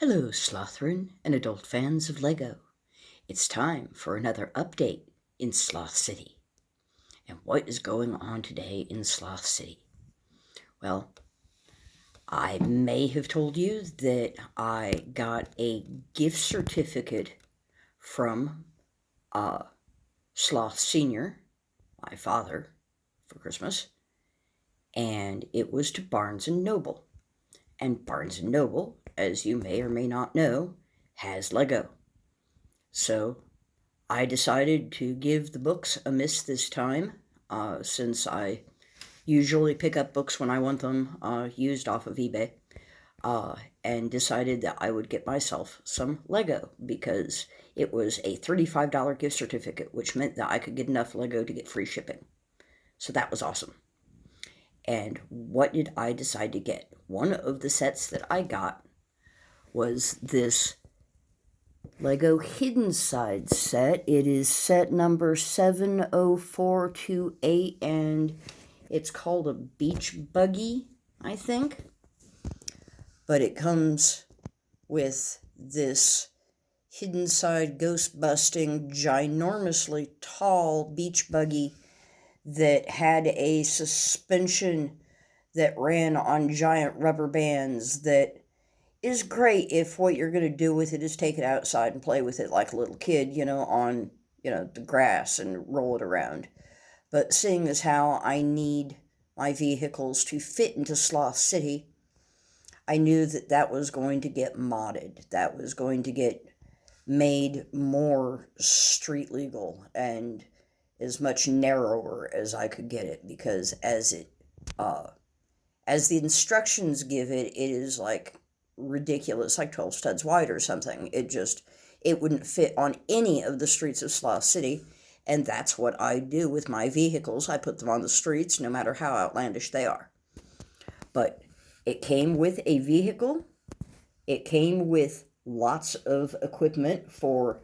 Hello, Slothrin and adult fans of Lego. It's time for another update in Sloth City. And what is going on today in Sloth City? Well, I may have told you that I got a gift certificate from Sloth Senior, my father, for Christmas, and it was to Barnes & Noble. And Barnes & Noble, as you may or may not know, has Lego. So I decided to give the books a miss this time, since I usually pick up books when I want them used off of eBay, and decided that I would get myself some Lego because it was a $35 gift certificate, which meant that I could get enough Lego to get free shipping. So that was awesome. And what did I decide to get? One of the sets that I got was this Lego Hidden Side set. It is set number 70428, and it's called a Beach Buggy, I think. But it comes with this Hidden Side ghost-busting, ginormously tall beach buggy that had a suspension that ran on giant rubber bands that is great if what you're going to do with it is take it outside and play with it like a little kid, on, the grass and roll it around. But seeing as how I need my vehicles to fit into Sloth City, I knew that that was going to get modded. That was going to get made more street legal and as much narrower as I could get it, because as the instructions give it, it is like ridiculous, like 12 studs wide or something. It wouldn't fit on any of the streets of Sloth City, and that's what I do with my vehicles. I put them on the streets, no matter how outlandish they are. But it came with a vehicle. It came with lots of equipment for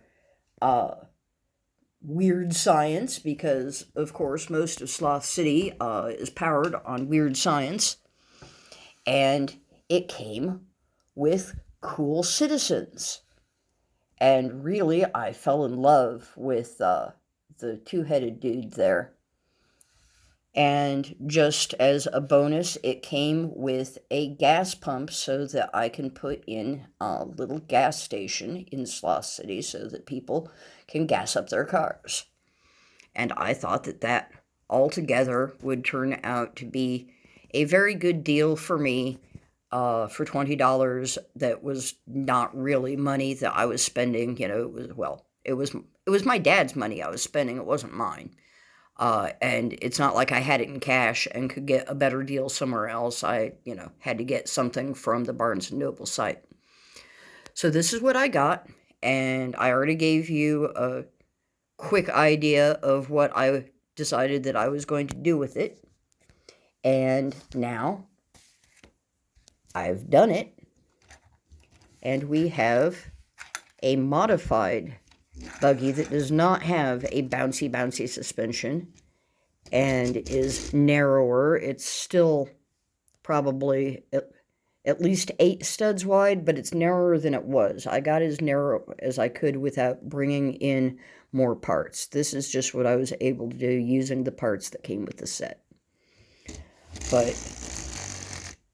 weird science, because, of course, most of Sloth City is powered on weird science. And it came with cool citizens. And really, I fell in love with the two-headed dude there. And just as a bonus, it came with a gas pump so that I can put in a little gas station in Sloth City so that people can gas up their cars. And I thought that altogether would turn out to be a very good deal for me for $20. That was not really money that I was spending. It was my dad's money I was spending. It wasn't mine. And it's not like I had it in cash and could get a better deal somewhere else. I, had to get something from the Barnes & Noble site. So this is what I got, and I already gave you a quick idea of what I decided that I was going to do with it. And now I've done it, and we have a modified buggy that does not have a bouncy suspension and is narrower. It's still probably at least 8 studs wide, but it's narrower than it was. I got as narrow as I could without bringing in more parts. This is just what I was able to do using the parts that came with the set. But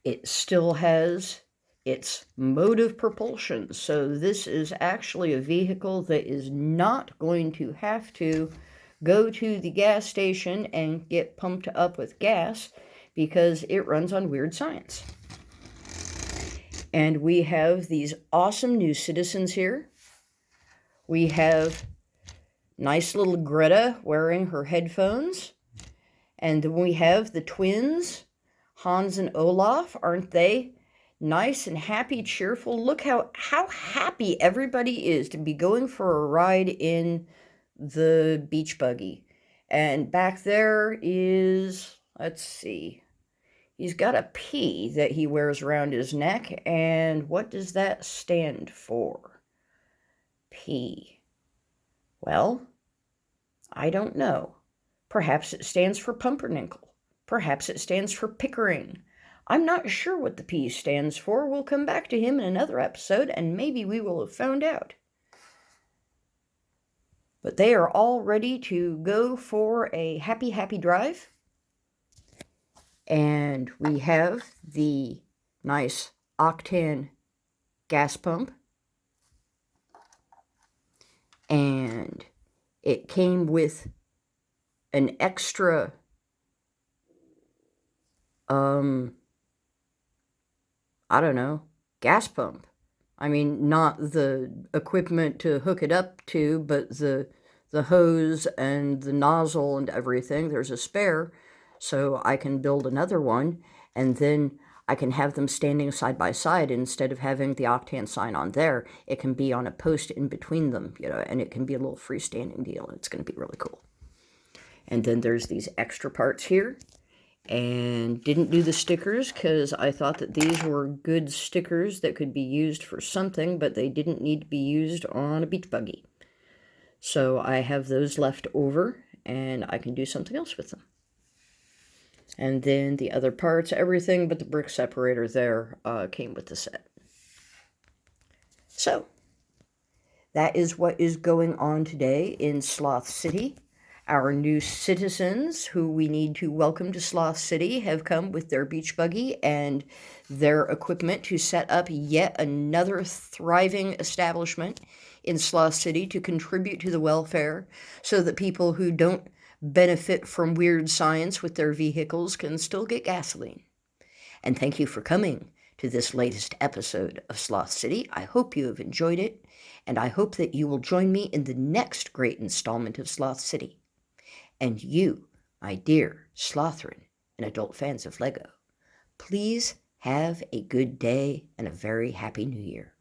it still has its mode of propulsion. So this is actually a vehicle that is not going to have to go to the gas station and get pumped up with gas, because it runs on weird science. And we have these awesome new citizens here. We have nice little Greta wearing her headphones. And then we have the twins, Hans and Olaf. Aren't they nice and happy, cheerful? Look how happy everybody is to be going for a ride in the beach buggy. And back there is, let's see, he's got a P that he wears around his neck. And what does that stand for? P. Well, I don't know. Perhaps it stands for pumpernickel. Perhaps it stands for Pickering. I'm not sure what the P stands for. We'll come back to him in another episode, and maybe we will have found out. But they are all ready to go for a happy, happy drive. And we have the nice octane gas pump. And it came with an extra I don't know, gas pump. I mean, not the equipment to hook it up to, but the hose and the nozzle and everything. There's a spare, so I can build another one, and then I can have them standing side by side. Instead of having the octane sign on there, it can be on a post in between them, and it can be a little freestanding deal. It's going to be really cool. And then there's these extra parts here. And didn't do the stickers because I thought that these were good stickers that could be used for something, but they didn't need to be used on a beach buggy. So I have those left over, and I can do something else with them. And then the other parts, everything but the brick separator there, came with the set. So, that is what is going on today in Sloth City. Our new citizens, who we need to welcome to Sloth City, have come with their beach buggy and their equipment to set up yet another thriving establishment in Sloth City to contribute to the welfare so that people who don't benefit from weird science with their vehicles can still get gasoline. And thank you for coming to this latest episode of Sloth City. I hope you have enjoyed it, and I hope that you will join me in the next great installment of Sloth City. And you, my dear Slothrin and adult fans of LEGO, please have a good day and a very happy New Year.